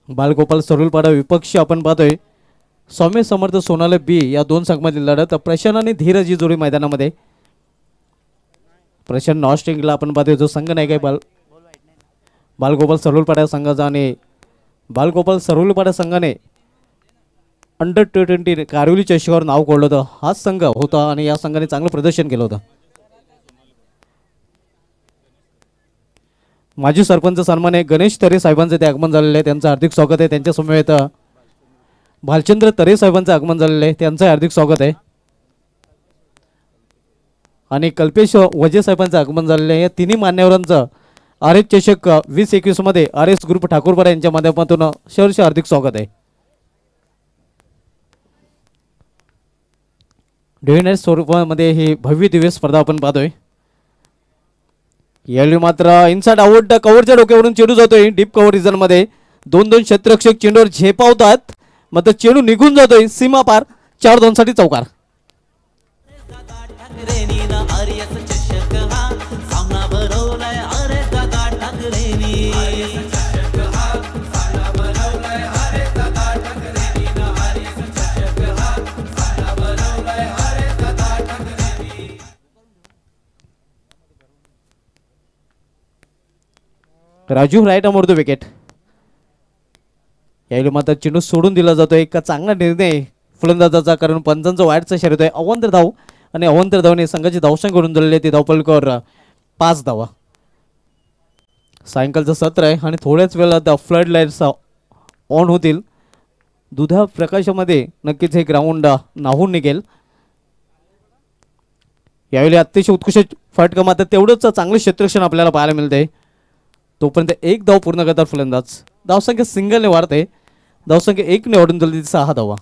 बालगोपाल सरुलपाडा विपक्ष आपण पाहतोय स्वामी समर्थ सोनाले बी या दोन संघामधील लढत. प्रशांत आणि धीरज ही जोडी मैदानामध्ये. प्रशांत नॉस्टिंगला आपण पाहतोय जो संघ नाही काय बालगोपाल सरुलपाडा संघाचा आणि बालगोपाल सरुलपाडा संघाने अंडर T20 कारिवली चषकावर नाव कोरलं होतं. हाच संघ होता आणि या संघाने चांगलं प्रदर्शन केलं होतं. माजी सरपंच सन्मान्य गणेश तरे साहेबांचे ते आगमन झालेले आहे, त्यांचं हार्दिक स्वागत आहे. त्यांच्या समवेत भालचंद्र तरे साहेबांचं आगमन झालेलं आहे, त्यांचं हार्दिक स्वागत आहे. आणि कल्पेश वजे साहेबांचं आगमन झालेलं आहे. या तिन्ही मान्यवरांचं RS चषक 2021 मध्ये RS ग्रुप ठाकूरपाडा यांच्या माध्यमातून सहर्ष हार्दिक स्वागत आहे. डेव्हिड स्वरूपामध्ये ही भव्य दिव्य स्पर्धा आपण पाहतोय. यावेळी मात्र इनसाइड आउट कव्हरच्या डोक्यावरून चेंडू जातोय डीप कव्हर रिजन मध्ये. 2-2 क्षेत्ररक्षक चेंडूवर झेपावतात, मात्र चेंडू निघून जातोय सीमा पार. 4-2 साठी चौकार. राजू राईट मोडतो विकेट. यावेळी मात्र चेंडू सोडून दिला जातो. एक चांगला निर्णय फलंदाजाचा, कारण पंचांचा वाईटचा शर्यत आहे. अवंतर धाव आणि अवंतर धावने संघाची धावसंख्या करून दिलेली आहे. ती धावपलकर 5 धावा. सायंकाळचं सत्र आहे आणि थोड्याच वेळात फ्लड लाईट्स ऑन होतील. दुधा प्रकाशामध्ये नक्कीच हे ग्राउंड नाहून निघेल. यावेळी अतिशय उत्कृष्ट फटका, मात्र तेवढंच चांगलं क्षेत्ररक्षण आपल्याला पाहायला मिळते. तोपर्यंत एक धाव पूर्ण करतात फलंदाज. धावसंख्या सिंगलने वाढते. धावसंख्या 1 ने वाढून दिली 6 धावा.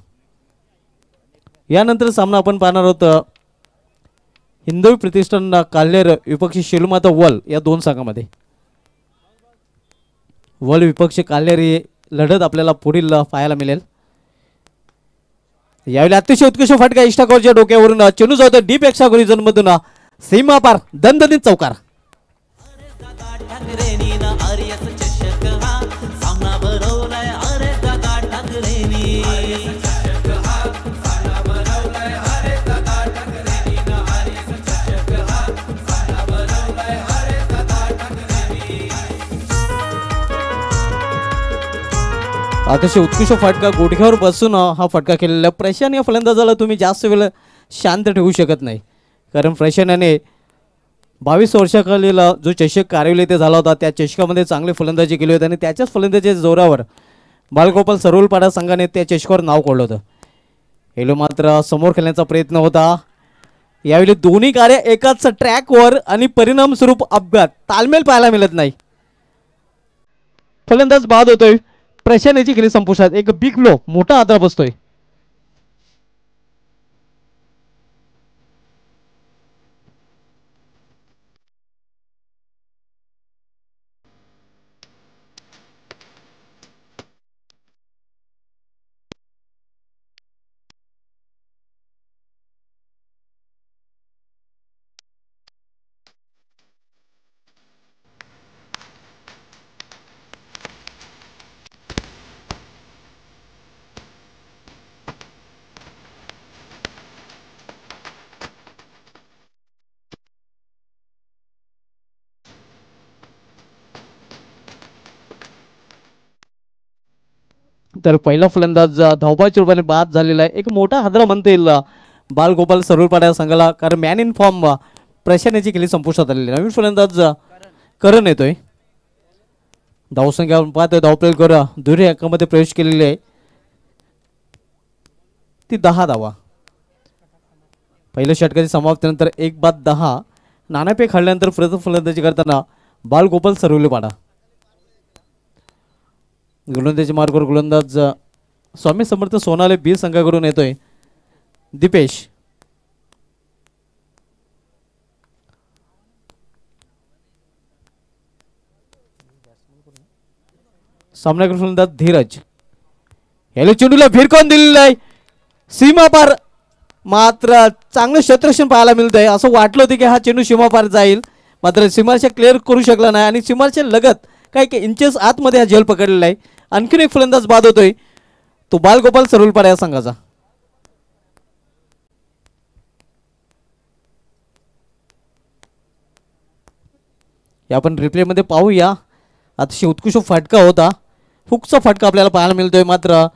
यानंतर सामना आपण पाहणार आहोत हिंदवी प्रतिष्ठान काल्हेर विपक्षी शेलुमाता वल या दोन संघामध्ये. वल विपक्ष काल्हेर ही लढत आपल्याला पुढील पाहायला मिळेल. यावेळी अतिशय उत्कृष्ट फटका इष्टाकोरच्या डोक्यावरून चेंडू जातो डीप एक्स्ट्रा रिजन मधून सीमा पार. दणदणीत चौकार. अतिशय उत्कृष्ट फटका गुडघ्यावर बसून हा फटका केलेला. प्रशांत या फलंदाजाला तुम्ही जास्त वेळ शांत ठेवू शकत नाही, कारण प्रशांत याने 22 वर्षाखालील जो चषक कारिवली ते झाला होता त्या चषकामध्ये चांगली फलंदाजी केली होती आणि त्याच्याच फलंदाजीच्या जोरावर बालगोपाल सरुलपाडा संघाने त्या चषकावर नाव कोरलं होतं. हेलो मात्र समोर खेळण्याचा प्रयत्न होता. यावेळी दोन्ही गाड्या एकाच ट्रॅकवर आणि परिणाम स्वरूप अपघात, तालमेल पाहायला मिळत नाही. फलंदाज बाद होतोय. प्रशांत याची खेळी संपुष्टात. एक बिग ब्लो, मोठा आधार बसतोय. तर पहिला फलंदाज धावबाच्या रूपाने बाद झालेला आहे. एक मोठा हादरा म्हणता येईल बालगोपाल सरुलपाडा संघाला, कारण मॅन इन फॉर्म प्रशांत याची खेळी संपुष्टात आलेली. नवीन फलंदाज करण येतोय. धावसंख्या पाहतोय धावपेल कर दुहेरी अंकामध्ये प्रवेश केलेली आहे, ती 10 धावा. पहिल्या षटकाची समाप्तीनंतर 1 बाद 10 नाणेफेक हरल्यानंतर प्रथम फलंदाजी करताना बालगोपाल सरुलपाडा. गोलंदाजी मार्गावर गोलंदाज स्वामी समर्थ सोनाले बी संघाकडून येतोय दीपेश. सामन्याकडे फलंदाज धीरज. याला चेंडूला भिरकावून दिलेला आहे सीमा पार, मात्र चांगलं क्षेत्ररक्षण पाहायला मिळतंय. असं वाटलं होतं की हा चेंडू सीमा पार जाईल, मात्र सीमारेषा क्लिअर करू शकला नाही आणि सीमारेषा लगत काही काही इंचेस आतमध्ये हा झेल पकडलेला आहे. आणखीन एक फलंदाज बाद होतोय, तो बालगोपाल सरुलपाडा या संघाचा. आपण रिप्लेमध्ये पाहूया. अतिशय उत्कृष्ट फटका होता, हुकचा फटका आपल्याला पाहायला मिळतोय. मात्र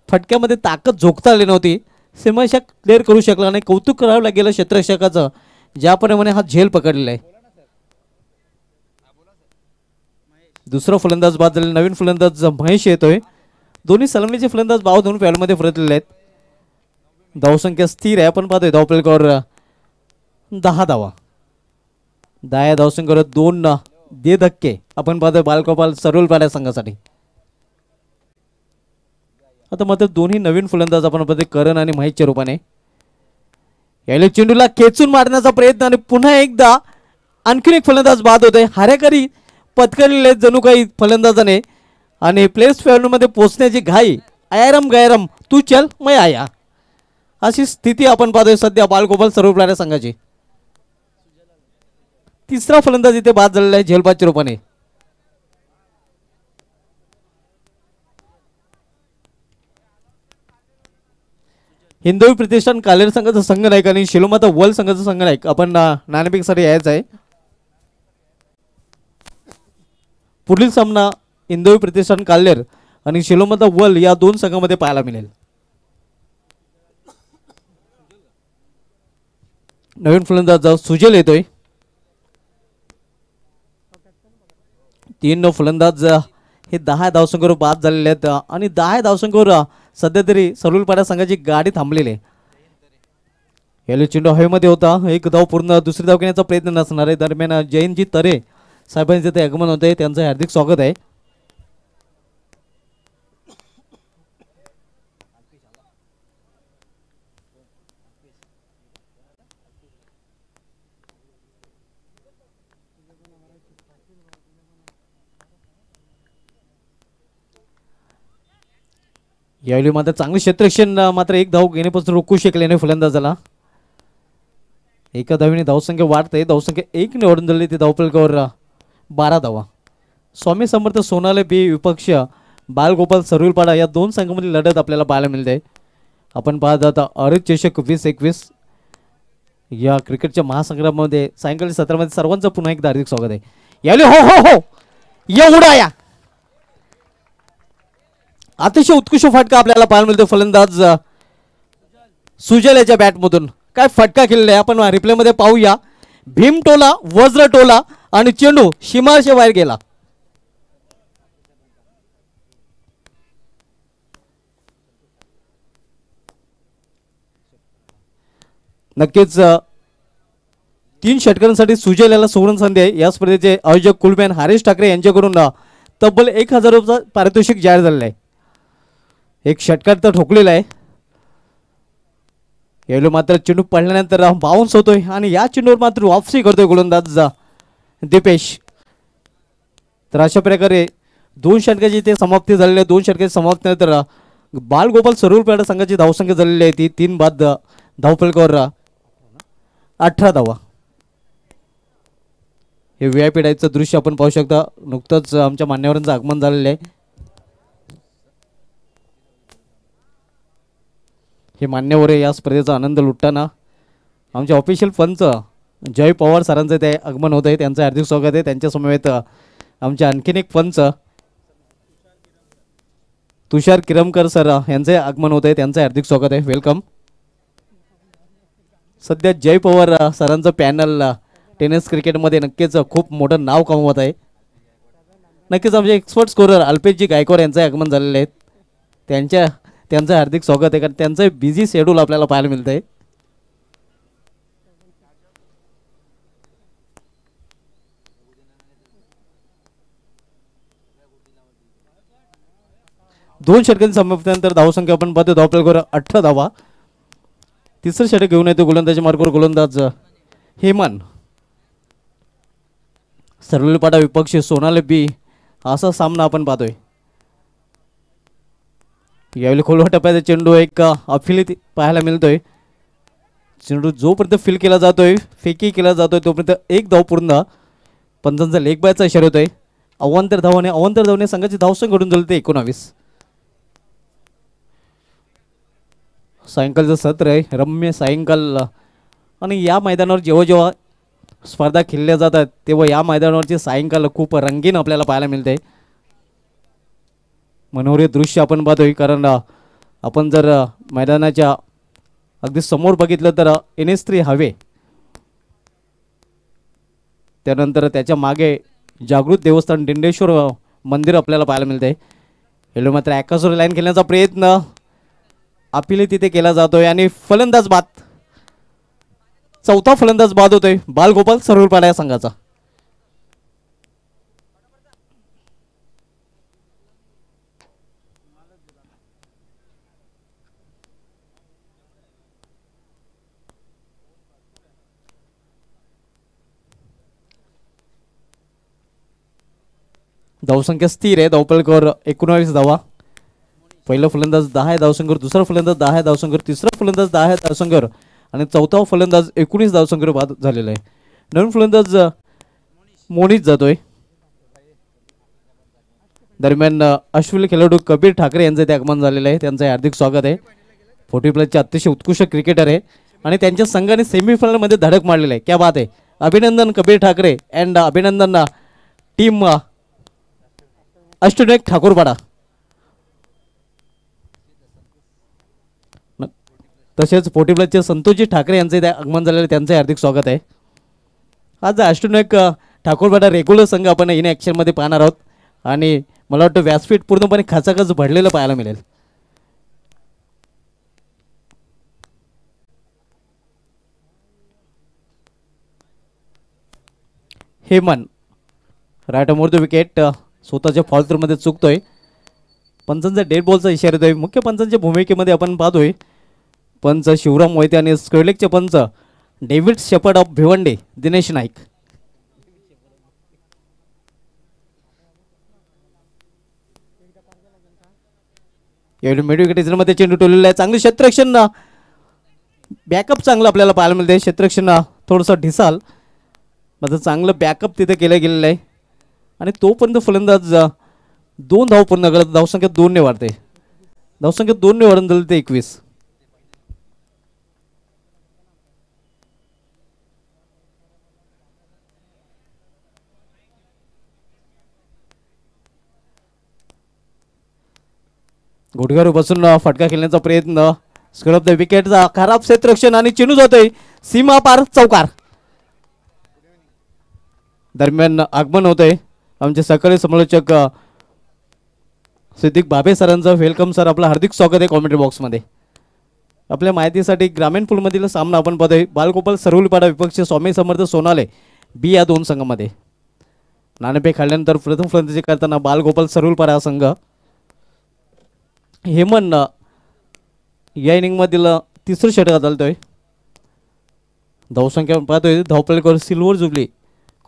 फटक्यामध्ये ताकद झोकता आली नव्हती, सीमारेषा क्लिअर करू शकला नाही. कौतुक करावं लागेल क्षेत्ररक्षकाचं, ज्याप्रमाणे हा झेल पकडलेला आहे. दुसरा फलंदाज बाद झालेला, नवीन फलंदाज महेश येतोय. दोन्ही सलामीचे फलंदाज बाव धरून पॅडमध्ये परतलेले आहेत. धावसंख्या स्थिर आहे, आपण पाहतोय धावपलकावर 10 धावा. 10 धावसंख्येवर 2 दे धक्के आपण पाहतोय बालगोपाल सरुलपाडा संघासाठी. आता मात्र दोन्ही नवीन फलंदाज आपण पाहतोय करण आणि महेशच्या रूपाने. याला चेंडूला खेचून मारण्याचा प्रयत्न आणि पुन्हा एकदा आणखीन एक फलंदाज बाद होतोय. हारेकरी पत्करलेले आहेत जणू काही फलंदाजाने आणि प्लेस फॅनमध्ये पोहोचण्याची घाई. आयारम गैरम तू चल मैं आया, अशी स्थिती आपण पाहतोय सध्या बालगोपाल सरुलपाडा संघाची. तिसरा फलंदाज इथे बाद झालेला आहे झेलबादच्या रूपाने. हिंदवी प्रतिष्ठान कालेर संघाचा संघनायक आणि शिलोमाता वल संघाचा संघनायक आपण नाणेफेकीसाठी यायचं आहे. पुढील सामना हिंदवी प्रतिष्ठान कालेर आणि शिलोमाता वल या दोन संघामध्ये पाहायला मिळेल. नवीन फलंदाज सुजल येतोय. 3 फलंदाज हे 10 धावसंख्येवर बाद झालेले आहेत आणि 10 धावसंख्येवर सध्या तरी सरुलपाडा संघाची गाडी थांबलेली आहे. याला चेंडू हवेमध्ये होता, एक धाव पूर्ण, दुसरी धाव घेण्याचा प्रयत्न नसणार आहे. दरम्यान जयंतजी तरे साहेबांचे ते आगमन होते, त्यांचं हार्दिक स्वागत आहे. यावेळी मात्र चांगले क्षेत्ररक्षण, मात्र एक धाव घेण्यापासून रोखू शकले नाही फलंदाजाला. एका धावीने धावसंख्या वाढते, धावसंख्या 1 ने वाढून झाली. ती धावपलकावर 12 धावा. स्वामी समर्थ सोनाले बी विपक्ष बालगोपाल सरुलपाडा या दोन संघांमधील लढत आपल्याला पाहायला मिळते. आपण पाहत आता अरित चषक 2021 या क्रिकेटच्या महासंग्रामामध्ये सायंकाळी 17 मध्ये सर्वांचं पुन्हा एकदा हार्दिक स्वागत आहे. यावेळी हो हो हो एवढा या अतिशय उत्कृष्ट फटका आपल्याला पाहायला मिळतो फलंदाज सुजल याच्या बॅटमधून. काय फटका केलेला आहे आपण रिप्लेमध्ये पाहूया. भीम टोला, वज्र टोला आणि चेंडू सीमारेषे बाहेर गेला. नक्कीच 3 षटकांसाठी सुजल याला सुवर्ण संधी आहे. या स्पर्धेचे आयोजक कुलमॅन हरीश ठाकरे यांच्याकडून तब्बल 1000 रुपये पारितोषिक जाहीर झालेलं आहे. एक षटकार तर ठोकलेला आहे. यावेळी मात्र चेंडू पडल्यानंतर बाउन्स होतोय आणि या चेंडूवर मात्र वापसी करतोय गोलंदाज दीपेश. तर अशा प्रकारे 2 षटकाची इथे समाप्ती झालेली आहे. 2 षटकाची समाप्तीनंतर बालगोपाल सरुलपाडा संघाची धावसंख्या झालेली आहे ती 3 बाद धावफलकावर 18 धावा. हे VIP डायचं दृश्य आपण पाहू शकता. नुकतंच आमच्या मान्यवरांचं आगमन झालेलं आहे. हे मान्यवर या स्पर्धेचा आनंद लुटताना आमचे ऑफिशियल पंच जय पवार सरांचं ते आगमन होत आहे. त्यांचं हार्दिक स्वागत आहे. त्यांच्या समवेत आमचे आणखीन एक पंच तुषार किरमकर सर यांचे आगमन होत आहे. त्यांचं हार्दिक स्वागत आहे. वेलकम. सध्या जय पवार सरांचं पॅनल टेनिस क्रिकेटमध्ये नक्कीच खूप मोठं नाव कमवत आहे. नक्कीच आमचे एक्सपर्ट स्कोरर अल्पेशजी गायकवाड यांचे आगमन झालेले आहेत. त्यांचं हार्दिक स्वागत आहे, कारण त्यांचं बिझी शेड्यूल आपल्याला पाहायला मिळतं आहे. दोन षटकांची समाप्तीनंतर धावसंख्या आपण पाहतो धावपलकावर 18 धावा. तिसरं षटक घेऊन येतो गोलंदाजी मार्गावर गोलंदाज हेमन. सरुलपाडा विपक्ष सोनाले बी असा सामना आपण पाहतोय. यावेळी खोलवा टप्प्याचा चेंडू एक अफिली पाहायला मिळतोय. चेंडू जोपर्यंत फील केला जातोय, फेकी केला जातोय, तोपर्यंत एक धाव पूर्ण. पंचांचा लेग बायचा इशारा होतोय. अवांतर धावने संघाची धावसंख्या घडून झाली ते 19. सायंकाळचं सत्र आहे, रम्य सायंकाळ. आणि या मैदानावर जेव्हा जेव्हा स्पर्धा खेळल्या जातात तेव्हा या मैदानावरची सायंकाळ खूप रंगीन आपल्याला पाहायला मिळते. मनोहरी दृश्य आपण पाहतोय, कारण आपण जर मैदानाच्या अगदी समोर बघितलं तर NS3 हायवे, त्यानंतर त्याच्या मागे जागृत देवस्थान डिंडेश्वर मंदिर आपल्याला पाहायला मिळते. हेलो मात्र ॲकासोर लाईन खेळण्याचा प्रयत्न आपली तिथे केला जातोय आणि फलंदाज बाद, चौथा फलंदाज बाद होतोय बालगोपाल सरुरपाडा या संघाचा. धावसंख्या स्थिर आहे, धावपलकर 19 धावा. पहिला फलंदाज 10 आहे धावसंख्येवर, दुसरा फलंदाज 10 आहे धावसंख्येवर, तिसरा फलंदाज 10 आहे धावसंख्येवर आणि चौथा फलंदाज 19 धावसंख्येवर बाद झालेला आहे. नवीन फलंदाज मोनीच जातोय. दरम्यान अश्विनी खेळाडू कबीर ठाकरे यांचं ते आगमन झालेलं आहे, त्यांचं हार्दिक स्वागत आहे. 40+ अतिशय उत्कृष्ट क्रिकेटर आहे आणि त्यांच्या संघाने सेमीफायनलमध्ये धडक मारलेलं आहे. क्या बात आहे, अभिनंदन कबीर ठाकरे अँड अभिनंदन टीम अष्टनायक ठाकूरपाडा. तसेच 40+चे संतोषजी ठाकरे यांचे आगमन झालेले, त्यांचे हार्दिक स्वागत आहे. आज अष्टनायक ठाकूरपाडा रेग्युलर संघ आपण इन ॲक्शनमध्ये पाहणार आहोत आणि मला वाटतं व्यासपीठ पूर्णपणे खचाखच भरलेलं पाहायला मिळेल. हेमन राईट मोर द विकेट, स्वतःच्या फॉल्टरमध्ये चुकतोय. पंचांचा डेड बॉलचा इशारा देतोय. मुख्य पंचांच्या भूमिकेमध्ये आपण पाहतोय पंच शिवराम मोहिते आणि स्क्वेलेकचे पंच David Shepherd of Bhiwandi Dinesh Naik. यावेळी मिडविकेटमध्ये चेंडू टोललेला आहे. चांगलं क्षेत्ररक्षण, बॅकअप चांगलं आपल्याला पाहायला मिळते. क्षेत्ररक्षण थोडंसं ढिसाल माझं चांगलं बॅकअप तिथे केलं गेलेलं आहे आणि तोपर्यंत फलंदाज 2 धाव पूर्ण करत धावसंख्या 2 ने वाढते. धावसंख्या 2 ने वाढून झाली ते 21. गुडघ्यावर बसून फटका खेळण्याचा प्रयत्न, स्कल ऑफ द विकेटचा खराब क्षेत्ररक्षण आणि चेंडू जातोय सीमा पार चौकार. दरम्यान आगमन होतंय आमचे सकाळी समालोचक सिद्दीक बाबे सरांचं. वेलकम सर, आपलं हार्दिक स्वागत आहे कॉमेंट्री बॉक्समध्ये. आपल्या माहितीसाठी ग्रामीण पूलमधील सामना आपण पाहतोय. बालगोपाल सरुलपाडा विपक्ष स्वामी समर्थ सोनाले बी या 2 संघामध्ये. नाणेफेक खेळल्यानंतर प्रथम फलंदाजी करताना बालगोपाल सरुलपाडा संघ. हेमन या इनिंगमधील तिसरं षटक चालतोय. धावसंख्या पाहतोय धावपलकर सिल्वर जुबली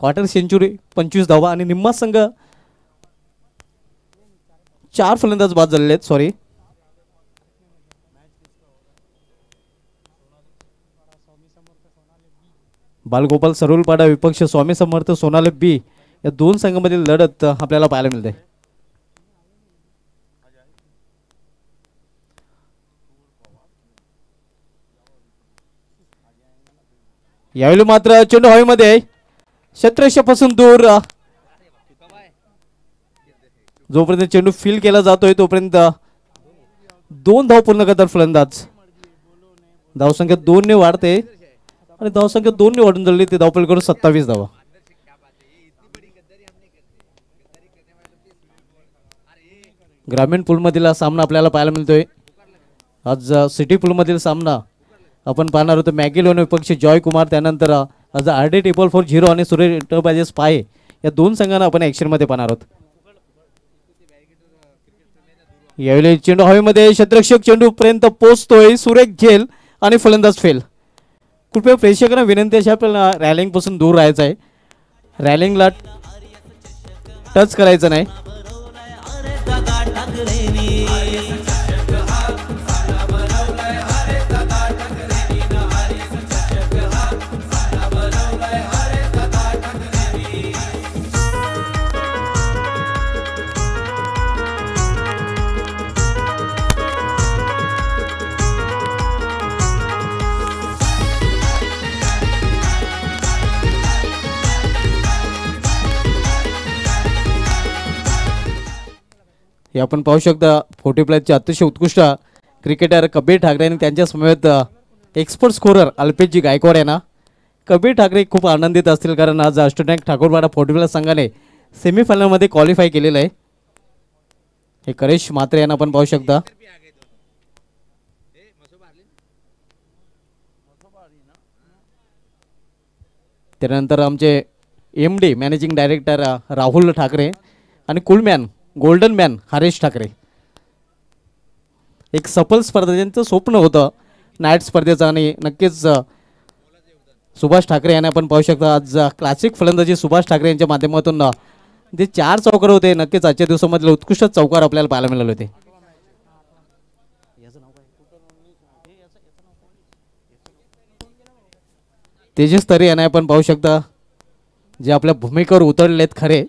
क्वार्टर सेंचुरी 25 धावा आणि निम्मा संघ 4 फलंदाज बाद झालेले आहेत. सॉरी, बालगोपाल सरुलपाडा विपक्ष स्वामी समर्थ सोनाले बी या 2 संघांमधील लढत आपल्याला पाहायला मिळते. यावेळी मात्र चेंडू हवेमध्ये क्षेत्ररक्षणापासून दूर. जोपर्यंत चेंडू फील केला जातोय तोपर्यंत 2 धाव पूर्ण करतात फलंदाज. धावसंख्या 2 ने वाढते आणि धावसंख्या 2 ने वाढून झाली ते धावपल करून 27 धावा. ग्रामीण पूलमधील हा सामना आपल्याला पाहायला मिळतोय. आज सिटी पूलमधील सामना आपण पाहणार होतो. मॅगिलोन विपक्ष जॉय कुमार, त्यानंतर आज RD ट्रिपल 4 आणि सूर्य एंटरप्राइजेस पाये या 2 संघांना आपण ॲक्शनमध्ये पाहणार आहोत. यावेळी चेंडू हवेमध्ये क्षेत्ररक्षक चेंडू पर्यंत पोहोचतोय. सुरेख झेल आणि फलंदाज फेल. कृपया प्रेक्षकांना विनंती अशी आपल्याला रॅलिंग पासून दूर राहायचं आहे. रॅलिंगला टच करायचं नाही. हे आपण पाहू शकता 40+ अतिशय उत्कृष्ट क्रिकेटर कबीर ठाकरे आणि त्यांच्या समवेत एक्सपर्ट स्कोरर अल्पेशजी गायकवाड आहे ना. कबीर ठाकरे खूप आनंदित असतील कारण आज अष्टनायक ठाकूरवाडा 40+ संघाने सेमीफायनलमध्ये क्वालिफाय केलेलं आहे. हे करेश मात्रे यांना आपण पाहू शकता. त्यानंतर आमचे MD managing director Rahul Thackeray आणि कुलमॅन गोल्डन मॅन हरेश ठाकरे. एक सफल स्पर्धेचं स्वप्न होतं नाईट स्पर्धेचं आणि नक्कीच सुभाष ठाकरे यांना आपण पाहू शकता. आज क्लासिक फलंदाजी सुभाष ठाकरे यांच्या माध्यमातून जे 4 चौकार होते नक्कीच आजच्या दिवसामधले उत्कृष्ट चौकार आपल्याला पाहायला मिळाले होते. तेजस तरे यांना आपण पाहू शकता जे आपल्या भूमिकेवर उतरलेत खरे.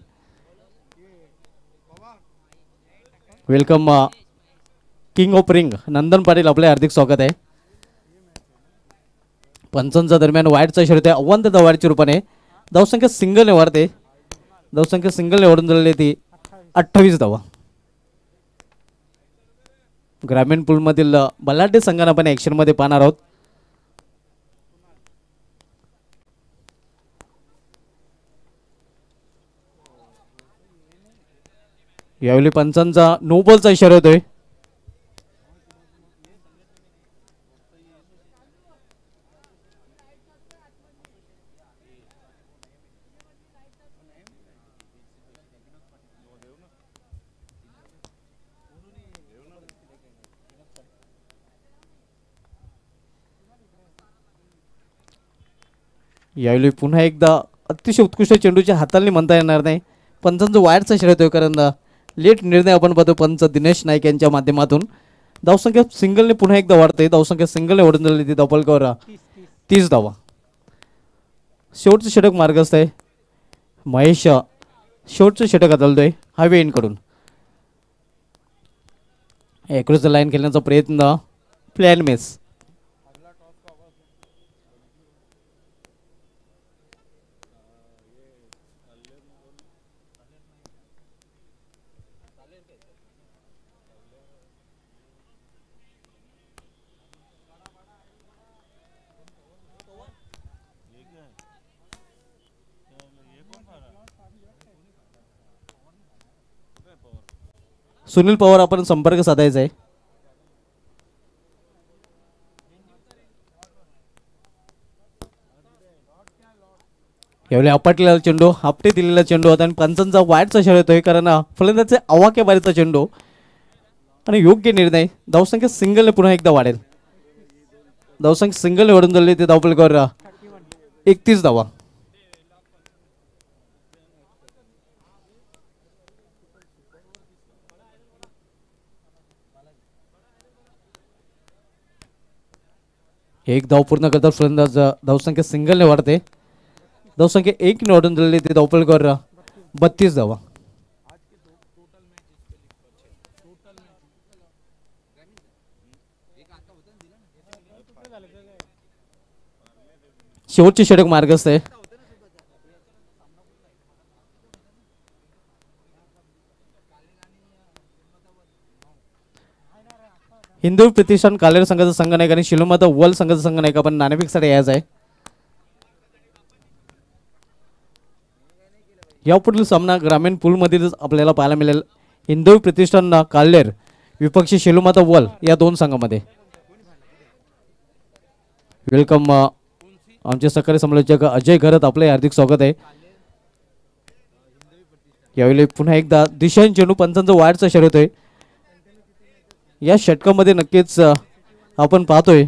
वेलकम किंग ऑफ रिंग नंदन पाटील आपले हार्दिक स्वागत आहे. पंचांच्या दरम्यान वाईटचा इशारा होते. अव्वल धावांच्या रूपाने धावसंख्या सिंगलने वाढते. धावसंख्या सिंगलने वाढून झालेली ती 28 धावा. ग्रामीण पूलमधील बलाढ्य संघांना आपण ॲक्शनमध्ये पाहणार आहोत. यावेळी पंचांचा नो बॉलचा इशारा होतोय. यावेळी पुन्हा एकदा अतिशय उत्कृष्ट चेंडूच्या हाताने म्हणता येणार नाही. पंचांचा वायरचा इशारा होतोय कारण लेट निर्णय आपण पाहतो पंच दिनेश नाईक यांच्या माध्यमातून. धावसंख्या सिंगलने पुन्हा एकदा वाढते. धावसंख्या सिंगलने वाढून झाली ती धावफलकावर 30 धावा. शेवटचं षटक मार्गस्थ आहे. महेश शेवटचं षटक बदलतोय हावे इनकडून. ॲक्रोस द लाईन खेळण्याचा प्रयत्न प्लॅन मिस. सुनील पवार आपण संपर्क साधायचा आहे. यावेळी आपटलेला चेंडू आपटे दिलेला चेंडू होता आणि पंचांचा वाईटचा इशारा येतोय कारण फलंदाचे अवाक्या बारीचा चेंडू आणि योग्य निर्णय. धावसंख्या सिंगलने पुन्हा एकदा वाढेल. धावसंख्या सिंगलने वाढून झाली ते धावफलकावर 31 धावा. एक धाव पूर्ण करतात फलंदाज. धावसंख्या सिंगलने वाढते. धावसंख्या 1 ने वाढून झालेली ते धावफलकावर 32 धावा. शेवटचे षटक मार्गस्थ आहे. हिंदू प्रतिष्ठान कालेर संघाचा संघनायक आणि शिलोमाता वल संघाचा संघनायक आपण नाणेफेकसाठी यायचा आहे. यापुढील सामना ग्रामीण पूलमधील आपल्याला पाहायला मिळेल. हिंदू प्रतिष्ठान कालेर विपक्षी शिलोमाता वल या 2 संघामध्ये. वेलकम आमचे सहकारी समालोचक अजय घरत आपले हार्दिक स्वागत आहे. यावेळी पुन्हा एकदा दिशांन चेंडू पंचांचा वाईटचा इशारा होतोय. या षटकामध्ये नक्कीच आपण पाहतोय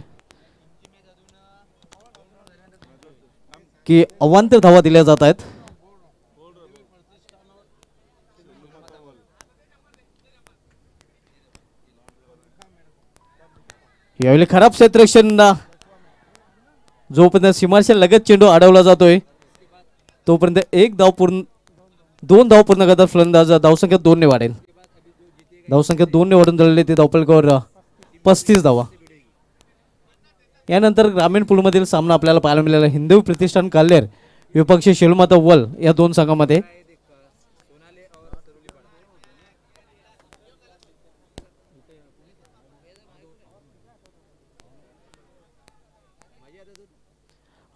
की अवांतर धावा दिल्या जात आहेत. यावेळी खराब क्षेत्ररक्षण जोपर्यंत सीमारेषा लगत चेंडू अडवला जातोय तोपर्यंत 1 धाव पूर्ण 2 धाव पूर्ण करतात फलंदाज. धावसंख्या 2 ने वाढेल. धावसंख्या 2 ने वाढून झालेली ते धावफलकावर 35 धावा. यानंतर ग्रामीण पूलमधील सामना आपल्याला पाहायला मिळाला. हिंदू प्रतिष्ठान कालेर विपक्षी शिलोमाता वल या 2 संघामध्ये.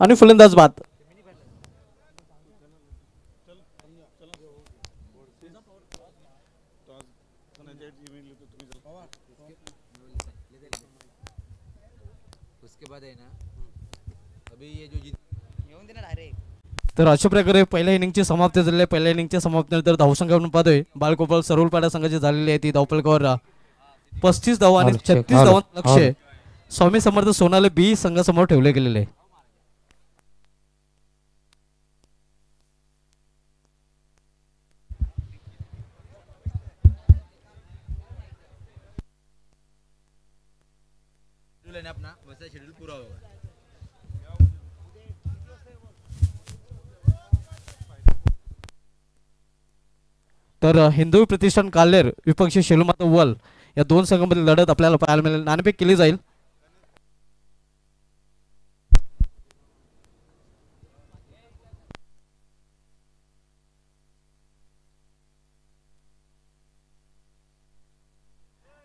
आणि फलंदाज बाद. तर अशा प्रकारे पहिल्या इनिंगची समाप्ती झाली आहे. पहिल्या इनिंगच्या समाप्तीनंतर धावसंख्या पाहतोय बालगोपाल सरोलपाडा संघाची झालेली आहे ती धावफलकावर 35 धावा आणि 36 धावांचं लक्ष्य स्वामी समर्थ सोनाले बी संघासमोर ठेवले गेलेले आहे. अपना वैसा शेड्यूल पूरा होगा. तर हिंदवी प्रतिष्ठान काल्हेर विपक्षी शेलूमाता वल या दोन संघांमधील लढत आपल्याला पाहायला मिळेल. नाणेफेक केली जाईल.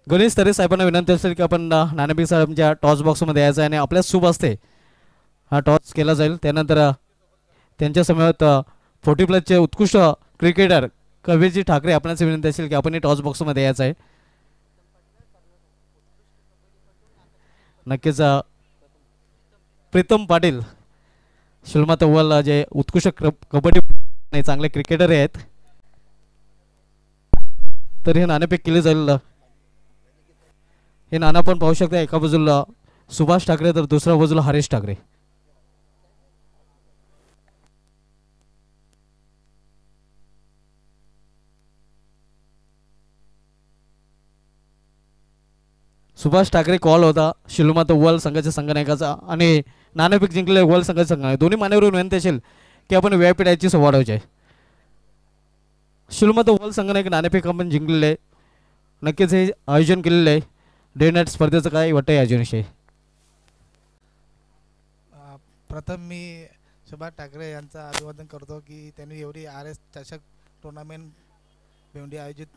गणेश तरे साहेबांना विनंती असेल की आपण नाणेफेक साहेबांच्या टॉस बॉक्समध्ये यायचं आहे आणि आपल्या शुभ असते हा टॉस केला जाईल. त्यानंतर त्यांच्या समवेत 40+ उत्कृष्ट क्रिकेटर कबीरजी ठाकरे आपणास विनंती असेल की आपण टॉस बॉक्समध्ये यायचं आहे. नक्कीच प्रीतम पाटील शिलमाता वल जे उत्कृष्ट कबड्डी चांगले क्रिकेटर आहेत. तर हे नाणेफेक केले जाईल. हे नाणं पण पाहू शकता एका बाजूला सुभाष ठाकरे तर दुसऱ्या बाजूला हरीश ठाकरे. सुभाष ठाकरे कॉल होता शिलमाता वल संघाच्या संघनायकाचा आणि नाणेफेक जिंकले वल संघाचा संघ. दोन्ही मान्यवर विनंती असेल की आपण व्यापीठाची वाढवायची आहे. शिलमाता वल संघनायक नाणेफेक आपण जिंकलेले आहे. नक्कीच हे आयोजन केलेलं आहे. डे नाईट स्पर्धेचं काय वाटतं आयोजनविषयी? प्रथम मी सुभाष ठाकरे यांचा अभिवादन करतो की त्यांनी एवढी RS चषक टुर्नामेंट भेवंडी आयोजित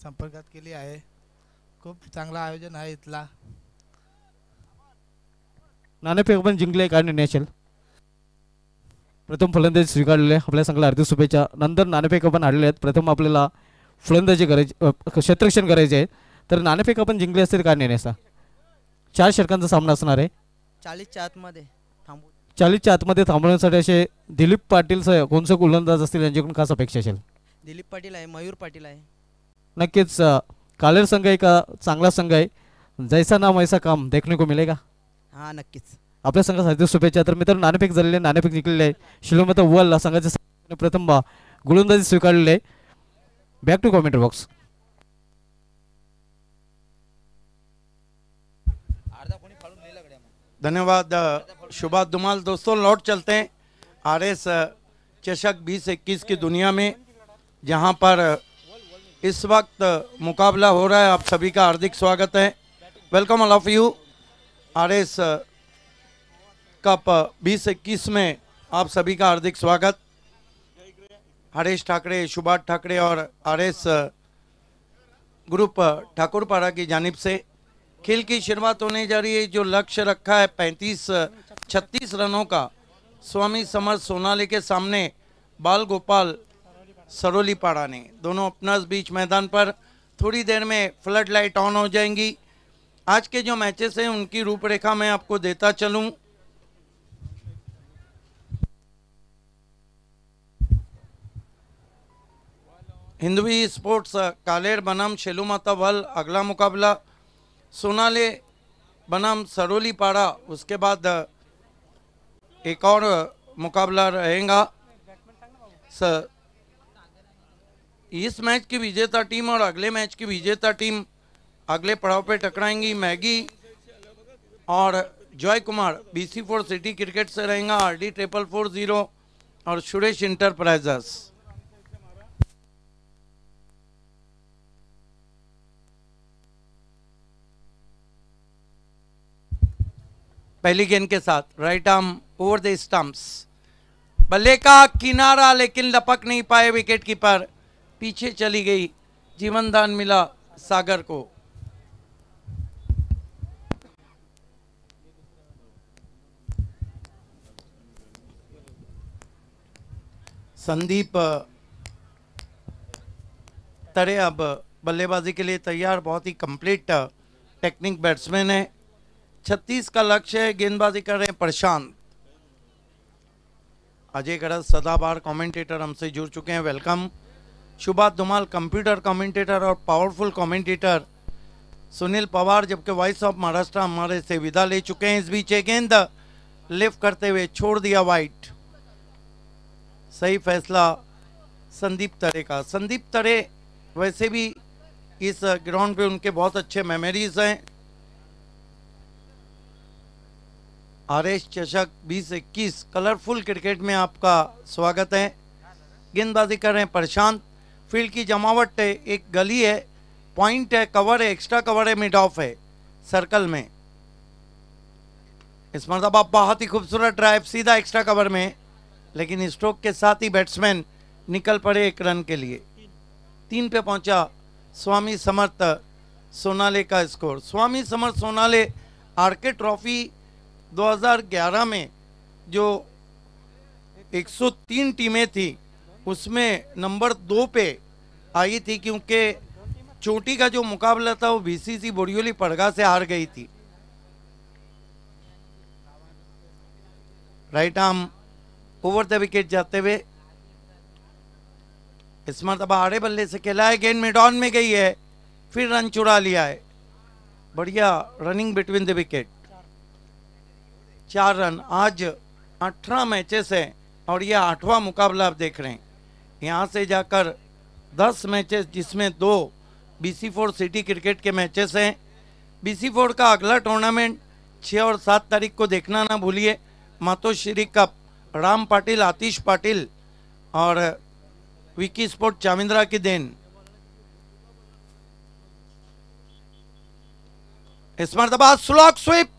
संपर्कात केली आहे. खूप चांगला आयोजन आहे इथला. नाणेफेक पण जिंकले काय निर्णय असेल? प्रथम फलंदाजी स्वीकारलेले आपल्या संघाला हार्दिक शुभेच्छा. नंतर नाणेफेक पण हारलेले आहेत. प्रथम आपल्याला फलंदाजी करायची क्षेत्ररक्षण करायचे आहे. तर नाणेफेक आपण जिंकले असतील काय निर्णय असा? 4 षटकांचा सामना असणार आहे. 40च्या आतमध्ये 40च्या आतमध्ये थांबवण्यासाठी असे दिलीप पाटील कोणते गोलंदाज असतील यांच्याकडून खास अपेक्षा असेल? दिलीप पाटील आहे, मयूर पाटील आहे. नक्कीच कालेर संघ एक चांगला संघ आहे. जैसा नाम वैसा काम देखने को मिलेगा. हां नक्कीच. आपल्या संघासाठी शुभेच्छा. तर मित्रांनो नाणेफेक झालेले नाणेफेक जिंकलेले आहे. शिलोमाता वल संघाचे प्रथम गोलंदाजी स्वीकारलेले आहे. Back to commentary box. धन्यवाद शुभा धुमाल. दोस्तों लौट चलते हैं RS चषक 2021 की दुनिया में, जहां पर इस वक्त मुकाबला हो रहा है. आप सभी का हार्दिक स्वागत है. Welcome all of you. RS cup 2021 में आप सभी का हार्दिक स्वागत. हरीश ठाकरे, सुभाष ठाकरे और RS ग्रुप ठाकुरपाड़ा की जानिब से खेल की शुरुआत होने जा रही है. जो लक्ष्य रखा है 35-36 रनों का स्वामी समर्थ सोनाली के सामने बाल गोपाल सरोलीपाड़ा ने. दोनों ओपनर्स बीच मैदान पर. थोड़ी देर में फ्लड लाइट ऑन हो जाएंगी. आज के जो मैचेस हैं उनकी रूपरेखा मैं आपको देता चलूं. हिंदवी स्पोर्ट्स कालेर बनाम शेलूमाता वल अगला मुकाबला. सोनाले बनाम सरोलीपाड़ा उसके बाद एक और मुकाबला रहेगा. इस मैच की विजेता टीम और अगले मैच की विजेता टीम अगले पड़ाव पे टकराएंगी. मैगी और Joy Kumar BC4 city cricket से रहेगा. RD 4440 और सुरेश इंटरप्राइजेस. पहली गेंद के साथ right arm over the stumps. बल्ले का किनारा लेकिन लपक नहीं पाए विकेट कीपर. पीछे चली गई. जीवन दान मिला सागर को। संदीप तरे अब बल्लेबाजी के लिए तैयार, बहुत ही कंप्लीट टेक्निक बैट्समैन है। 36 का लक्ष्य है, गेंदबाजी कर रहे हैं प्रशांत। अजय गरज सदाबहार कमेंटेटर हमसे जुड़ चुके हैं, welcome. Subhash Dhumal computer commentator और पावरफुल कमेंटेटर सुनील पवार, जबकि वॉइस ऑफ महाराष्ट्र हमारे से विदा ले चुके हैं। इस बीच एक गेंद लिफ्ट करते हुए छोड़ दिया वाइट, सही फैसला संदीप तरे का। संदीप तरे वैसे भी इस ग्राउंड पे उनके बहुत अच्छे मेमोरीज हैं। आरएस चषक 2021 कलरफुल क्रिकेट में आपका स्वागत है। गेंदबाजी कर रहे हैं प्रशांत। फील्ड की जमावट है, एक गली है, पॉइंट है, कवर है, एक्स्ट्रा कवर है, मिड ऑफ है सर्कल में। इस मरतबा बहुत ही खूबसूरत ड्राइव सीधा एक्स्ट्रा कवर में, लेकिन स्ट्रोक के साथ ही बैट्समैन निकल पड़े एक रन के लिए। 3 पे पहुंचा स्वामी समर्थ सोनाले का score. Swami Samarth सोनाले R K trophy 2011 में जो 103 टीमें थी उसमें नंबर 2 पे आई थी, क्योंकि चोटी का जो मुकाबला था वो बीसीसी बोरियोली पड़गा से हार गई थी। Right arm over the wicket जाते हुए इस मरतबा आड़े बल्ले से खेला है, गेंद मिड ऑन में गई है, फिर रन चुरा लिया है। बढ़िया running between the wicket. 4 run. आज 18 मैचेस हैं और ये 8वां मुकाबला आप देख रहे हैं। यहाँ से जाकर 10 मैचेस, जिसमें 2 BC4 सिटी क्रिकेट के मैचेस हैं। BC4 का अगला टूर्नामेंट 6 और 7 तारीख को देखना ना भूलिए। मातोश्री कप, राम पाटिल, आतिश पाटिल और विकी स्पोर्ट चामिंद्रा की देन। इस मरतबा स्लॉक स्वीप,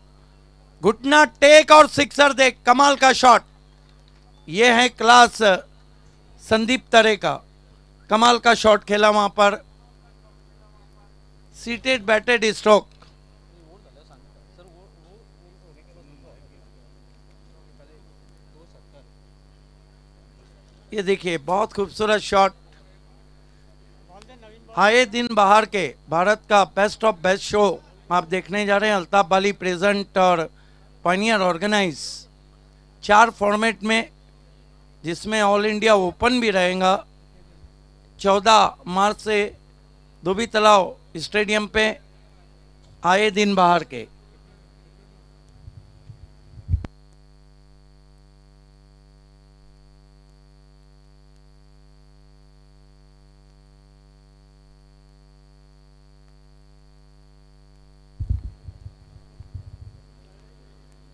घुटना टेक और सिक्सर देख, कमाल का शॉट। यह है क्लास संदीप तरे का, कमाल का शॉट खेला वहां पर। Seated batted stroke. ये देखिए बहुत खूबसूरत शॉट। आए दिन बाहर के भारत का बेस्ट ऑफ बेस्ट शो आप देखने जा रहे हैं। अल्ताफ बाली प्रेजेंट और पायनियर ऑर्गेनाइज 4 फॉर्मेट में, जिसमें ऑल इंडिया ओपन भी रहेगा। 14 मार्च से धोबी तालाब स्टेडियम पे आए दिन बाहर के।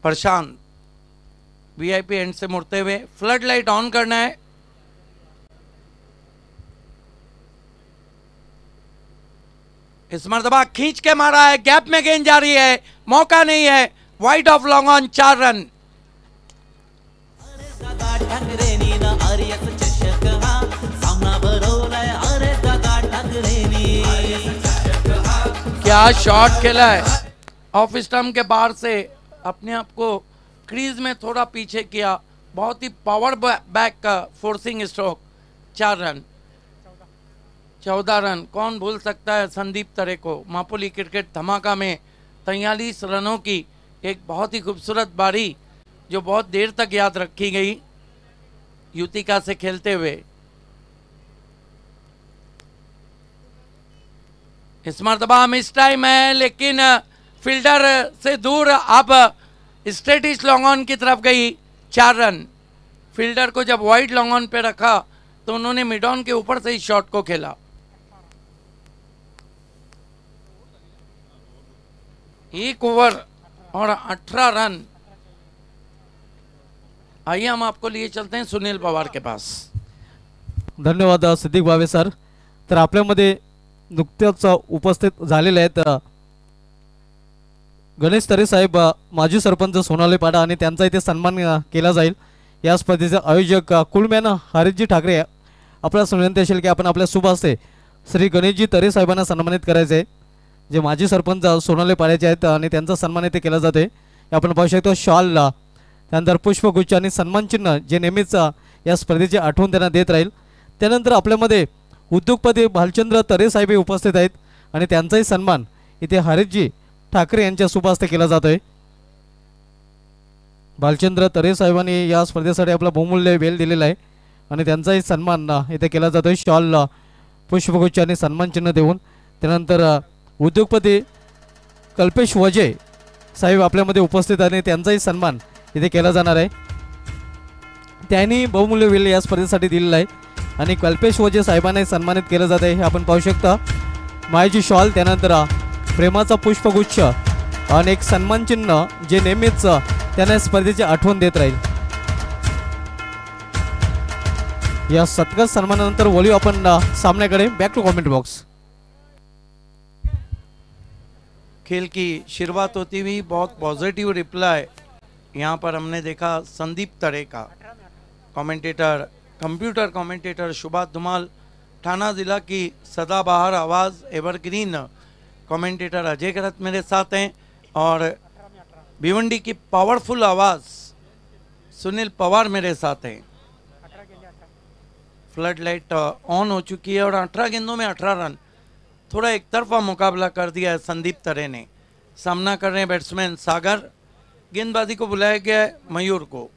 प्रशांत वीआईपी एंड से मुड़ते हुए, फ्लड लाइट ऑन करना है। इस मरतबा खींच के मारा है, गैप में गेंद जा रही है, मौका नहीं है, wide of long on, 4 run. क्या शॉट खेला है, ऑफ स्टंप के बाहर से अपने आप को क्रीज में थोड़ा पीछे किया, बहुत ही पावर बैक का फोर्सिंग स्ट्रोक। 4 run, 14 run. कौन भूल सकता है संदीप तरे को। मापुली क्रिकेट धमाका में 43 रनों की एक बहुत ही खूबसूरत बारी जो बहुत देर तक याद रखी गई युतिका से खेलते हुए। इस मरतबा मिस टाइम है, लेकिन फील्डर से दूर अब स्ट्रेटिश लॉन्ग ऑन की तरफ गई। 4 रन। फील्डर को जब वाइड लॉन्ग ऑन पे रखा तो उन्होंने मिड ऑन के ऊपर से इस शॉट को खेला। एक ओवर और 18 रन। आइए हम आपको लिए चलते हैं सुनील पवार के पास। धन्यवाद सिद्दीक भावे सर। तर आपल्यामध्ये नुकत्याच उपस्थित झालेले आहेत गणेश तरे साहेब, माजी सरपंच सोनाले पाडा, आणि त्यांचा इथे सन्मान केला जाईल। या स्पर्धेचे आयोजक कुलमॅन हरीशजी ठाकरे, आपल्याला विनंती असेल की आपण आपल्या शुभ हस्ते श्री गणेशजी तरे साहेबांना सन्मानित करायचे आहे, जे माजी सरपंच सोनाले पाड्याचे आहेत आणि त्यांचा सन्मान इथे केला जातोय. हे आपण पाहू शकतो शॉलला, त्यानंतर पुष्पगुच्छ आणि सन्मानचिन्ह जे नेहमीच या स्पर्धेची आठवण त्यांना देत राहील. त्यानंतर आपल्यामध्ये उद्योगपती भालचंद्र तरे साहेब हे उपस्थित आहेत आणि त्यांचाही सन्मान इथे हरीशजी ठाकरे यांच्या शुभ हस्ते केला जातोय. भालचंद्र तरे साहेबांनी या स्पर्धेसाठी आपला बहुमूल्य वेळ दिलेला आहे आणि त्यांचाही सन्मान इथे केला जातोय शॉलला पुष्पगुच्छ आणि सन्मानचिन्ह देऊन. त्यानंतर उद्योगपती कल्पेश वजे साहेब आपल्यामध्ये उपस्थित आणि त्यांचाही सन्मान इथे केला जाणार आहे. त्यांनी बहुमूल्य वेळ या स्पर्धेसाठी दिलेला आहे आणि कल्पेश वजे साहेबांनाही सन्मानित केलं जात आहे. हे आपण पाहू शकता. मायेची शॉल, त्यानंतर प्रेमाचा पुष्पगुच्छ आणि एक सन्मानचिन्ह जे नेहमीच त्यांना स्पर्धेची आठवण देत राहील. या सत्कार सन्मानानंतर वळू आपण सामन्याकडे. Back to comment box. खेल की शुरुआत होती हुई बहुत पॉजिटिव रिप्लाई यहाँ पर हमने देखा संदीप तरे का. Commentator, computer commentator Subhash Dhumal, थाना ज़िला की सदाबहार आवाज़ एवरग्रीन कमेंटेटर अजय करत मेरे साथ हैं और भिवंडी की पावरफुल आवाज़ सुनील पवार मेरे साथ हैं. फ्लड लाइट ऑन हो चुकी है और 18 गेंदों में 18 रन. थोड़ा एक तरफा मुकाबला कर दिया है संदीप तरे ने. सामना कर रहे हैं बैट्समैन सागर. गेंदबाजी को बुलाया गया है मयूर को.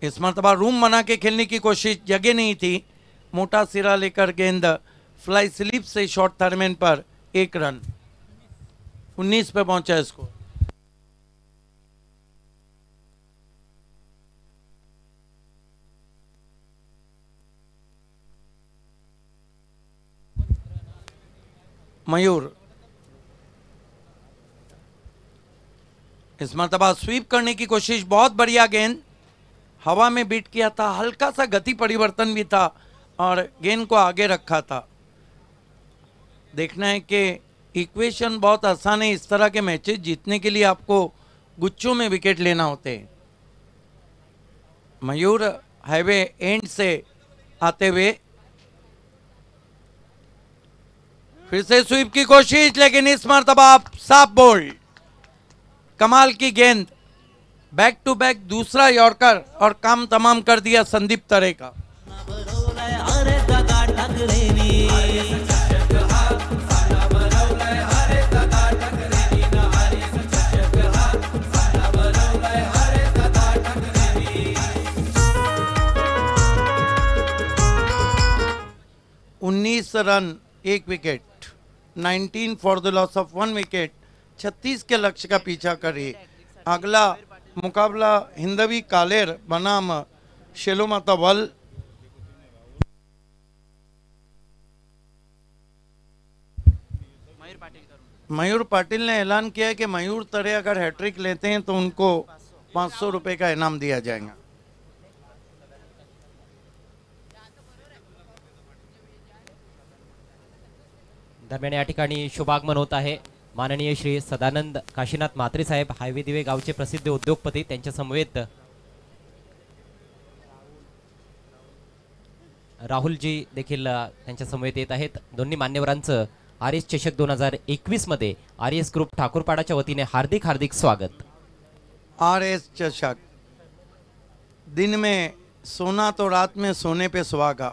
इस मरतबा रूम बना के खेलने की कोशिश, जगह नहीं थी. मोटा सिरा लेकर गेंद फ्लाई स्लिप से शॉर्ट थर्मेन पर 1 रन. 19 पे पहुंचा इसको. मयूर इस मरतबा स्वीप करने की कोशिश, बहुत बढ़िया गेंद हवा में बीट किया था. हल्का सा गति परिवर्तन भी था और गेंद को आगे रखा था. देखना है कि इक्वेशन बहुत आसान है. इस तरह के मैचेस जीतने के लिए आपको गुच्छों में विकेट लेना होते हैं. मयूर हाईवे एंड से आते हुए फिर से स्वीप की कोशिश, लेकिन इस मरतबा साफ बोल्ड. कमाल की गेंद, बैक टू बैक दूसरा यॉर्कर और काम तमाम कर दिया संदीप तरे का. उन्नीस run 1 wicket, 19 for the loss of 1 wicket. 36 के लक्ष्य का पीछा करिए. अगला मुकाबला हिंदवी कालेर बनाम शेलोमाता वल. मयूर पाटिल ने ऐलान किया है कि मयूर तरे अगर हैट्रिक लेते हैं तो उनको 500 रुपए का इनाम दिया जाएगा. दरम्यान या ठिकाणी शुभागमन होत आहे. माननीय श्री सदानंद काशीनाथ म्हात्रे साहेब, हायवे दिवे गावचे प्रसिद्ध उद्योगपती, त्यांच्या समवेत राहुलजी देखील त्यांच्या समवेत येत आहेत. दोन्ही मान्यवरांचं आर एस चषक 2021 मध्ये आर एस ग्रुप ठाकूरपाडाच्या वतीने हार्दिक हार्दिक स्वागत. आर एस चषक, दिन में सोना तो रात में सोने पे सुहागा.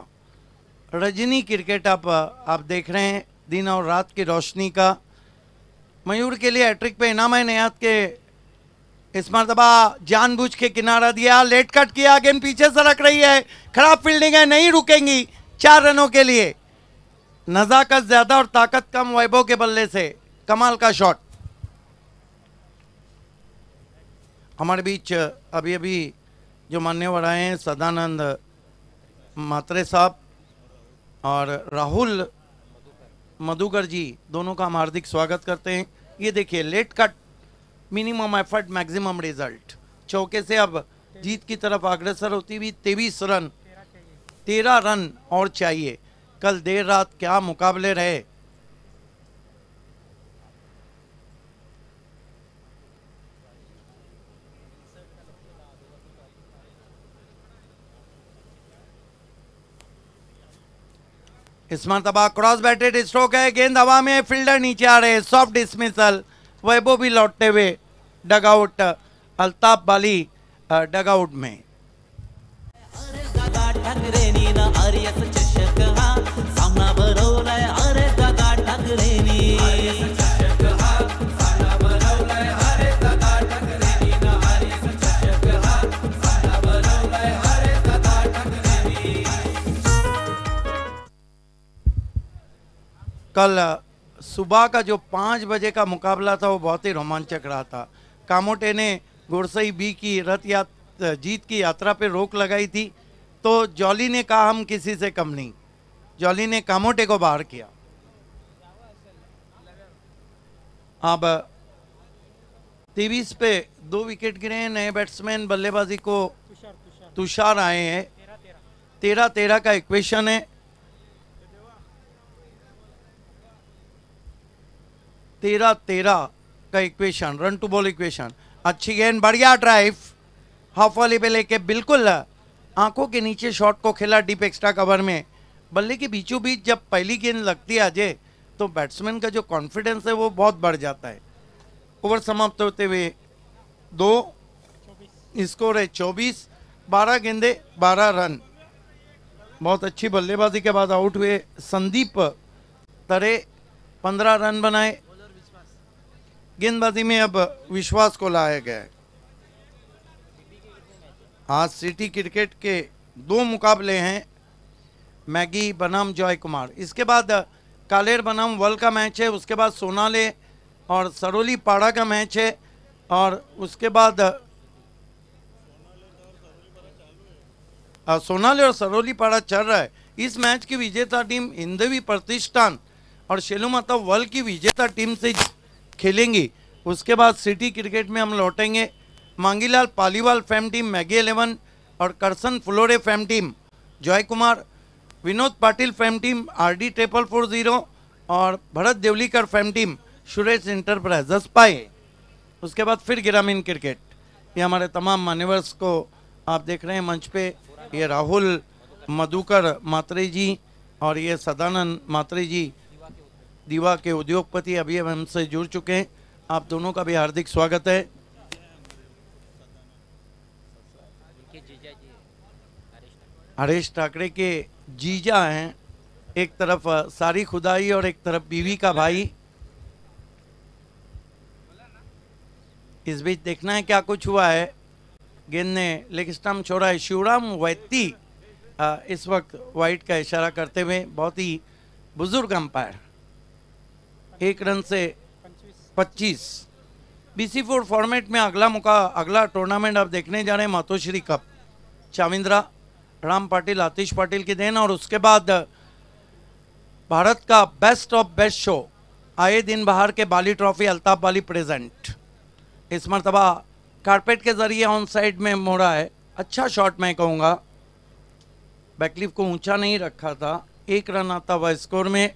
रजनी क्रिकेट आप देख रहे हैं, दिन और रात की रोशनी का. मयूर के लिए हैट्रिक पे इनाम है नियात के. इस मरतबा जानबूझ के किनारा दिया, लेट कट किया, गेंद पीछे सरक रही है. खराब फील्डिंग है, नहीं रुकेंगी. 4 रनों के लिए. नजाकत ज्यादा और ताकत कम वैभव के बल्ले से कमाल का शॉट. हमारे बीच अभी अभी जो मान्यवर आए हैं, सदानंद म्हात्रे साहब और राहुल मधुकर जी, दोनों का हम हार्दिक स्वागत करते हैं. ये देखिए, late cut, minimum effort maximum result. चौके से अब जीत की तरफ अग्रसर होती हुई 23 रन, 13 रन और चाहिए. कल देर रात क्या मुकाबले रहे. इस मरतबा क्रॉस बैटेड स्ट्रोक है, गेंद हवा में, फील्डर नीचे आ रहे, सॉफ्ट डिसमिसल, वैभव भी लौटते हुए डगआउट, अल्ताफ बाली डगआउट में। कल सुबह का जो 5 बजे का मुकाबला था वो बहुत ही रोमांचक रहा था। कामोटे ने गुरसई बी की जीत की यात्रा पे रोक लगाई थी, तो जॉली ने कहा हम किसी से कम नहीं, जॉली ने कामोटे को बाहर किया। अब 23 पे 2 विकेट गिरे हैं, नए बैट्समैन बल्लेबाजी को तुषार आए हैं, 13-13 का इक्वेशन है, 13-13 का equation, run to ball equation. अच्छी गेंद, बढ़िया ड्राइव, हाफ वाली पे लेके बिल्कुल आंखों के नीचे शॉट को खेला डीप एक्स्ट्रा कवर में। बल्ले के बीचों बीच जब पहली गेंद लगती है अजय, तो बैट्समैन का जो कॉन्फिडेंस है वो बहुत बढ़ जाता है। ओवर समाप्त होते हुए 2, स्कोर है 24, 12 गेंदे 12 रन। बहुत अच्छी बल्लेबाजी के बाद आउट हुए संदीप तरे, 15 रन बनाए। गेंदबाजी में अब विश्वास को लाया गया है। आज सिटी क्रिकेट के 2 मुकाबले हैं, मैगी बनाम जॉय कुमार, इसके बाद कालेर बनाम वल का मैच है, उसके बाद सोनाले और सरोली पाड़ा का मैच है, और उसके बाद सोनाले और सरोली पाड़ा चल रहा है। इस मैच की विजेता टीम हिंदवी प्रतिष्ठान और शेलुमाता वल की विजेता टीम से खेलेंगी। उसके बाद सिटी क्रिकेट में हम लौटेंगे। मांगीलाल पालीवाल फैम टीम मैगी 11 और करसन फ्लोरे फैम टीम जॉय कुमार, विनोद पाटिल फैम टीम RD 440 और भरत देवलीकर फैम टीम सुरेश इंटरप्राइजेस पाए। उसके बाद फिर ग्रामीण क्रिकेट। ये हमारे तमाम मान्यवर्स को आप देख रहे हैं मंच पे, ये राहुल मधुकर मात्रे जी और ये सदानंद मात्रे जी, दीवा के उद्योगपति, अभी हमसे जुड़ चुके हैं। आप दोनों का भी हार्दिक स्वागत है। हरीश ठाकरे के जीजा हैं, एक तरफ सारी खुदाई और एक तरफ बीवी का भाई। इस बीच देखना है क्या कुछ हुआ है। गेंद ने लेग स्टंप छोड़ा है। शिवराम वैती इस वक्त वाइट का इशारा करते हुए, बहुत ही बुजुर्ग अंपायर, 1 रन से 25। BC4 फॉर्मेट में अगला टूर्नामेंट आप देखने जा रहे हैं मातोश्री कप। चाविंद्रा, राम पाटिल, आतिश पाटिल की देन, और उसके बाद भारत का बेस्ट ऑफ बेस्ट शो आए दिन बाहर के बाली ट्रॉफी, अल्ताफ बाली प्रेजेंट। इस मरतबा कारपेट के जरिए ऑन साइड में मोड़ा है, अच्छा शॉट मैं कहूँगा, बैकलिफ को ऊंचा नहीं रखा था। 1 रन आता हुआ स्कोर में,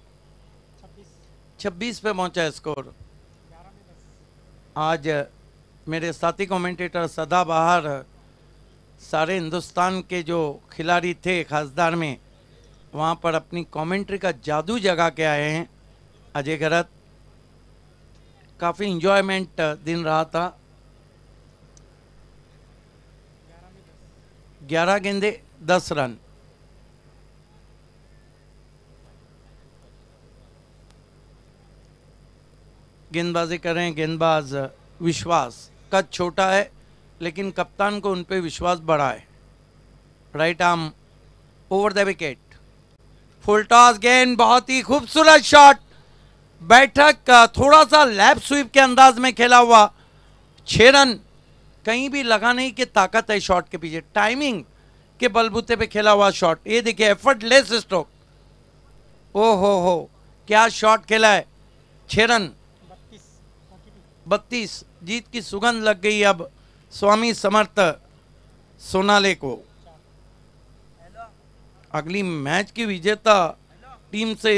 26 पे पहुंचा स्कोर। आज मेरे साथी कमेंटेटर सदाबहार सारे हिंदुस्तान के जो खिलाड़ी थे खासदार में, वहाँ पर अपनी कमेंट्री का जादू जगा के आए हैं। अजय गरत, काफ़ी इंजॉयमेंट दिन रहा था। 11 गेंदे 10 रन। गेंदबाजी करें गेंदबाज विश्वास, कद छोटा है लेकिन कप्तान को उन पे विश्वास बढ़ा है। Right arm over the wicket, full toss गेंद, बहुत ही खूबसूरत शॉट। बैठक थोड़ा सा लैप स्वीप के अंदाज में खेला हुआ, 6 रन। कहीं भी लगा नहीं कि ताकत है शॉट के पीछे, टाइमिंग के बलबूते पे खेला हुआ शॉट। ये देखिए एफर्टलेस स्ट्रोक, ओ हो क्या शॉट खेला है। 6 रन, 32। जीत की सुगंध लग गई अब स्वामी समर्थ सोनाले को। अगली मैच की विजेता टीम से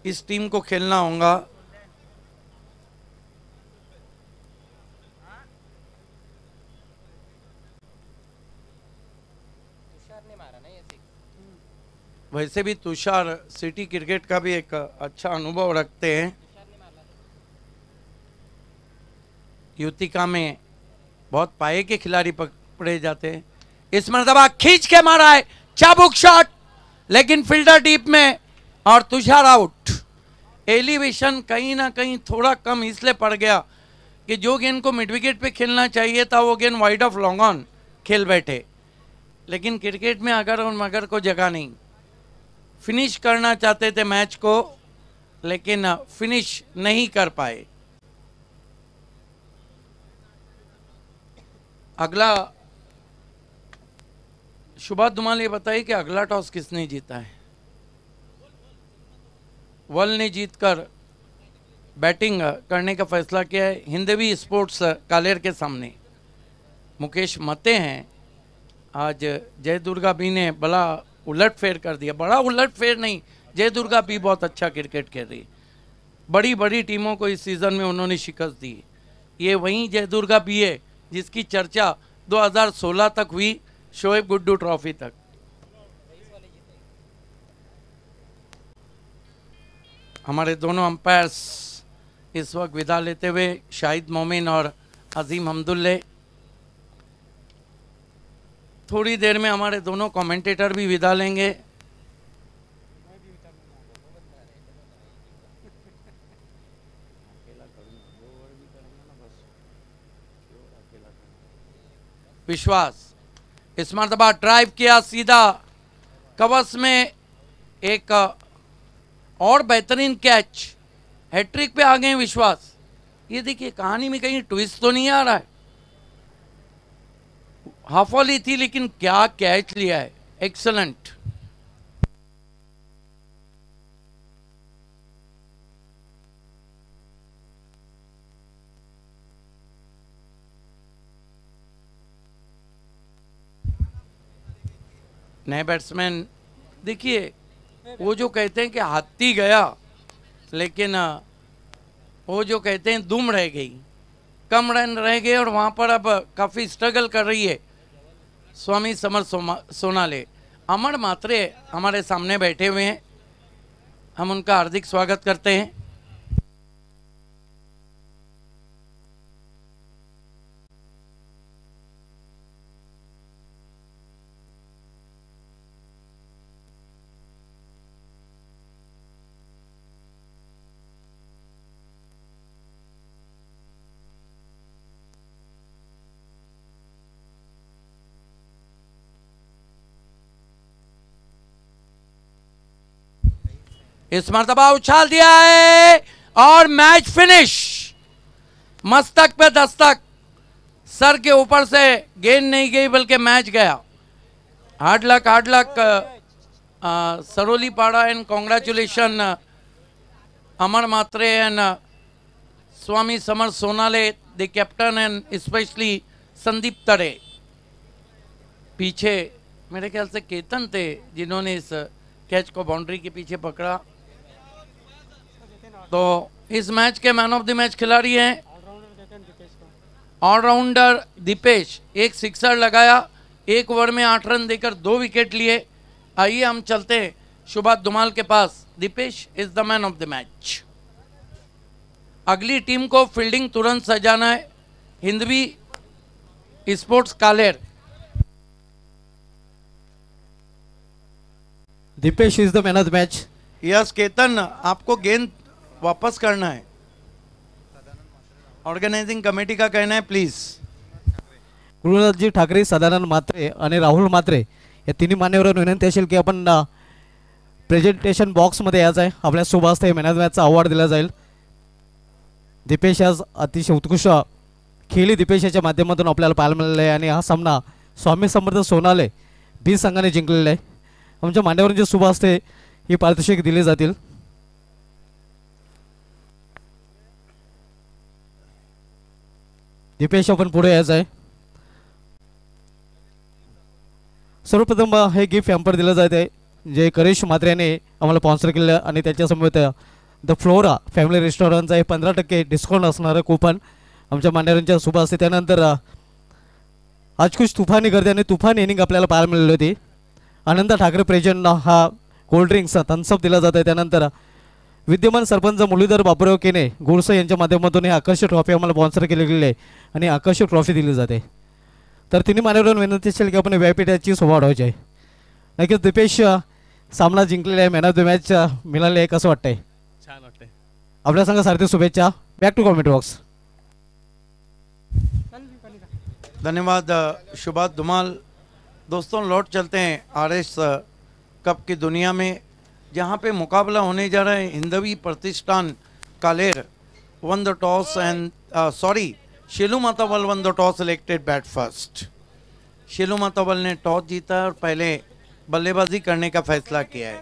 इस टीम को खेलना होगा। वैसे भी तुषार सिटी क्रिकेट का भी एक अच्छा अनुभव रखते हैं। युतिका में बहुत पाए के खिलाड़ी पकड़े जाते हैं। इस मर्तबा खींच के मारा है चाबुक शॉट, लेकिन फील्डर डीप में और तुषार आउट। एलिवेशन कहीं ना कहीं थोड़ा कम इसलिए पड़ गया कि जो गेंद को मिड विकेट पे खेलना चाहिए था वो गेंद वाइड ऑफ लॉन्ग ऑन खेल बैठे। लेकिन क्रिकेट में अगर और मगर को जगह नहीं, फिनिश करना चाहते थे मैच को लेकिन फिनिश नहीं कर पाए। अगला शुभा धुमाल ये बताइए कि अगला टॉस किसने जीता है? वर्ल्ड ने जीतकर बैटिंग करने का फैसला किया है। हिंदवी स्पोर्ट्स कालेर के सामने मुकेश मते हैं। आज जय दुर्गा बी ने बड़ा उलटफेर कर दिया। बड़ा उलटफेर नहीं, जय दुर्गा बी बहुत अच्छा क्रिकेट खेल रही है। बड़ी बड़ी टीमों को इस सीज़न में उन्होंने शिकस्त दी। ये वही जय दुर्गा बी है जिसकी चर्चा 2016 तक हुई, शोएब गुड्डू ट्रॉफी तक। हमारे दोनों अंपायर्स इस वक्त विदा लेते हुए शाहिद मोमिन और अजीम हमदुल्ले। थोड़ी देर में हमारे दोनों कमेंटेटर भी विदा लेंगे। विश्वास इस मर्तबा ड्राइव किया सीधा कवच में, एक और बेहतरीन कैच। हैट्रिक पे आ गए विश्वास। ये देखिए कहानी में कहीं ट्विस्ट तो नहीं आ रहा है। हाफ वॉली थी लेकिन क्या कैच लिया है, एक्सलेंट। नए बैट्समैन देखिए, वो जो कहते हैं कि हाथी गया लेकिन वो जो कहते हैं दुम रह गई, कम रन रह गए और वहाँ पर अब काफ़ी स्ट्रगल कर रही है स्वामी समर सोनाले। अमर मात्रे हमारे सामने बैठे हुए हैं, हम उनका हार्दिक स्वागत करते हैं। इस मर्तबा उछाल दिया है और मैच फिनिश। मस्तक पे दस्तक, सर के ऊपर से गेंद नहीं गई बल्कि मैच गया। Hard luck Saroli Pada and congratulation Amar Matre and Swami Samar Sonale the captain and specially Sandeep Tare. पीछे मेरे ख्याल से केतन थे जिन्होंने इस कैच को बाउंड्री के पीछे पकड़ा। तो इस मैच के मैन ऑफ द मैच खिलाड़ी हैं ऑलराउंडर दीपेश। एक सिक्सर लगाया, एक ओवर में 8 रन देकर 2 विकेट लिए। आइए हम चलते हैं शुभा धुमाल के पास। Deepesh is the man of the match. अगली टीम को फील्डिंग तुरंत सजाना है। Hindavi sports Kaler. Deepesh is the man of the match. Yes Ketan, आपको गेंद वापस करना है। ऑर्गेनाइजिंग कमेटी का कहना है प्लीज। गुरुनाथजी ठाकरे, सदानंद म्हात्रे आणि राहुल म्हात्रे या तिन्ही मान्यवरांना विनंती असेल की आपण प्रेझेंटेशन बॉक्समध्ये यायचं आहे। आपल्या शुभ हस्ते मॅन ऑफ द मॅचचा अवॉर्ड दिला जाईल। दीपेश आज अतिशय उत्कृष्ट खेळी दीपेश याच्या माध्यमातून आपल्याला पाहायला मिळालेला आहे आणि हा सामना स्वामी समर्थ सोनाले बी संघाने जिंकलेला आहे। आमच्या मान्यवरांच्या शुभ हस्ते ही पारितोषिक दिली जातील। दीपेश आपण पुढे यायचं आहे। सर्वप्रथम हे गिफ्ट हॅम्पर दिलं जात आहे जे करेश म्हात्रे यांनी आम्हाला स्पॉन्सर केलं आणि त्याच्यासमवेत द फ्लोरा फॅमिली रेस्टॉरंटचा हे 15% डिस्काउंट असणारं कूपन आमच्या मान्यवरांच्या शुभ असते। त्यानंतर आज खुश तुफानी गर्दी आणि तुफान इनिंग आपल्याला पाहायला मिळाली होती। आनंद ठाकरे प्रेझेंट हा कोल्ड्रिंक्स थम्सअप दिला जात आहे. त्यानंतर विद्यमान सरपंच मुरलीधर बाबुराव केने गोडसे यांच्या माध्यमातून ही आकर्षक ट्रॉफी आम्हाला स्पॉन्सर केली गेली आहे आणि आकर्षक ट्रॉफी दिली जाते. तर तिन्ही मान्यवरांना विनंती असेल की आपण व्यापीठाची शोभा वाढवायची आहे. नक्कीच दीपेश सामना जिंकलेला आहे, मॅन ऑफ द मॅच मिळाले आहे, कसं वाटतंय? छान वाटतंय. आपल्या संघ सारथी शुभेच्छा. Back to comment box. धन्यवाद शुभात धुमाल. दोस्तों लौट चलते हैं आरएस कप की दुनिया में, जहां पे मुकाबला होने जा रहा है. Hindavi Pratishthan Kaler won the toss and Shelu Matawal won the toss, selected bat first. Shelu Matawal ने टॉस जीता और पहले बल्लेबाजी करने का फैसला किया है.